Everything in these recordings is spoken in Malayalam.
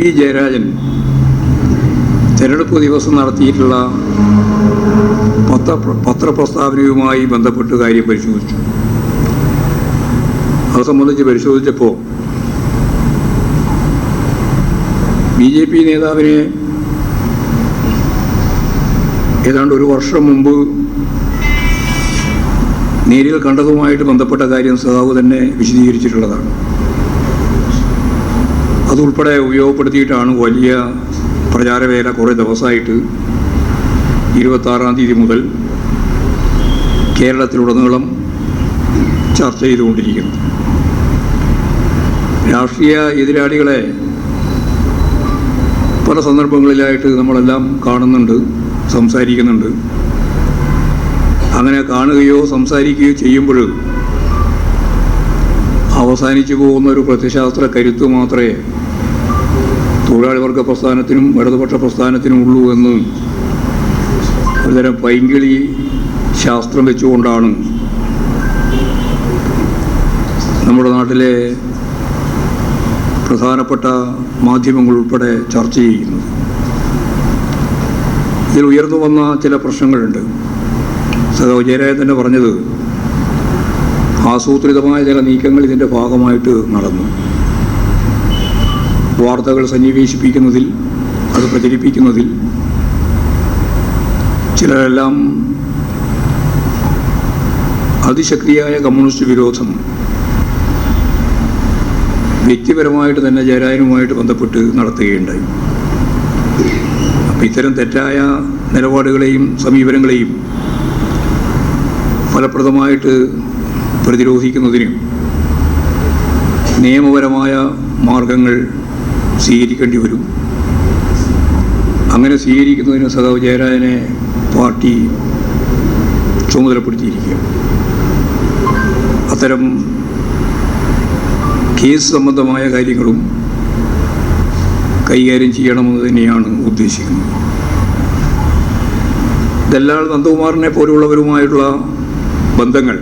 പി ജയരാജൻ തെരഞ്ഞെടുപ്പ് ദിവസം നടത്തിയിട്ടുള്ള പത്രപ്രസ്താവനയുമായി ബന്ധപ്പെട്ട് കാര്യം പരിശോധിച്ചു. അത് സംബന്ധിച്ച് പരിശോധിച്ചപ്പോൾ BJP നേതാവിനെ ഏതാണ്ട് ഒരു വർഷം മുമ്പ് നേരിൽ കണ്ടതുമായിട്ട് ബന്ധപ്പെട്ട കാര്യം സഖാവ് തന്നെ വിശദീകരിച്ചിട്ടുള്ളതാണ്. അതുൾപ്പെടെ ഉപയോഗപ്പെടുത്തിയിട്ടാണ് വലിയ പ്രചാരവേല കുറേ ദിവസമായിട്ട് 26-ാം തീയതി മുതൽ കേരളത്തിലുടനീളം ചർച്ച ചെയ്തുകൊണ്ടിരിക്കുന്നത്. രാഷ്ട്രീയ എതിരാളികളെ പല സന്ദർഭങ്ങളിലായിട്ട് നമ്മളെല്ലാം കാണുന്നുണ്ട്, സംസാരിക്കുന്നുണ്ട്. അങ്ങനെ കാണുകയോ സംസാരിക്കുകയോ ചെയ്യുമ്പോൾ അവസാനിച്ചു പോകുന്ന ഒരു പ്രത്യശാസ്ത്ര കരുത്ത് മാത്രമേ തൊഴിലാളി വർഗ പ്രസ്ഥാനത്തിനും ഇടതുപക്ഷ പ്രസ്ഥാനത്തിനും ഉള്ളൂ എന്ന് ഒരുതരം പൈങ്കിളി ശാസ്ത്രം വെച്ചുകൊണ്ടാണ് നമ്മുടെ നാട്ടിലെ പ്രധാനപ്പെട്ട മാധ്യമങ്ങൾ ഉൾപ്പെടെ ചർച്ച ചെയ്യുന്നത്. ഇതിൽ ഉയർന്നു വന്ന ചില പ്രശ്നങ്ങളുണ്ട്. സഖാവ് ജയരാജൻ തന്നെ പറഞ്ഞത് ആസൂത്രിതമായ ചില നീക്കങ്ങൾ ഇതിൻ്റെ ഭാഗമായിട്ട് നടന്നു. വാർത്തകൾ സന്നിവേശിപ്പിക്കുന്നതിൽ, അത് പ്രചരിപ്പിക്കുന്നതിൽ ചിലരെല്ലാം അതിശക്തിയായ കമ്മ്യൂണിസ്റ്റ് വിരോധം വ്യക്തിപരമായിട്ട് തന്നെ ജയരാജനുമായിട്ട് ബന്ധപ്പെട്ട് നടത്തുകയുണ്ടായി. അപ്പം ഇത്തരം തെറ്റായ നിലപാടുകളെയും സമീപനങ്ങളെയും ഫലപ്രദമായിട്ട് പ്രതിരോധിക്കുന്നതിനും നിയമപരമായ മാർഗങ്ങൾ സ്വീകരിക്കേണ്ടി വരും. അങ്ങനെ സ്വീകരിക്കുന്നതിന് സഖാവ് ജയരാജനെ പാർട്ടി ചുമതലപ്പെടുത്തിയിരിക്കുക. അത്തരം കേസ് സംബന്ധമായ കാര്യങ്ങളും കൈകാര്യം ചെയ്യണമെന്ന് തന്നെയാണ് ഉദ്ദേശിക്കുന്നത്. ദല്ലാൽ നന്ദകുമാറിനെ പോലുള്ളവരുമായിട്ടുള്ള ബന്ധങ്ങൾ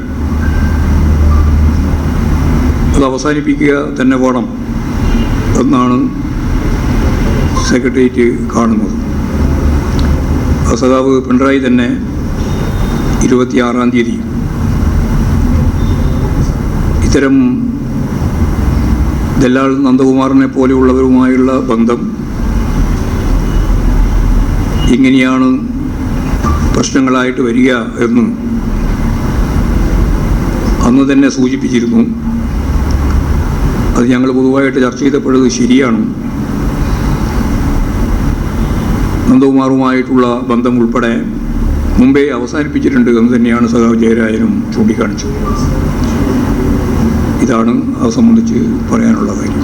അത് അവസാനിപ്പിക്കുക തന്നെ വേണം എന്നാണ് സെക്രട്ടേറിയറ്റ് കാണുന്നത്. സഖാവ് പിണറായി തന്നെ 26-ാം തീയതി ഇത്തരം ദല്ലാൽ നന്ദകുമാറിനെ പോലെയുള്ളവരുമായുള്ള ബന്ധം ഇങ്ങനെയാണ് പ്രശ്നങ്ങളായിട്ട് വരിക എന്ന് അന്ന് തന്നെ സൂചിപ്പിച്ചിരുന്നു. അത് ഞങ്ങൾ പൊതുവായിട്ട് ചർച്ച ചെയ്തപ്പോഴത് ശരിയാണ്. നന്ദകുമാറുമായിട്ടുള്ള ബന്ധം ഉൾപ്പെടെ മുമ്പേ അവസാനിപ്പിച്ചിട്ടുണ്ട് എന്ന് തന്നെയാണ് സഖാവ് ജയരാജനും ചൂണ്ടിക്കാണിച്ചത്. ഇതാണ് അത് സംബന്ധിച്ച് പറയാനുള്ള കാര്യം.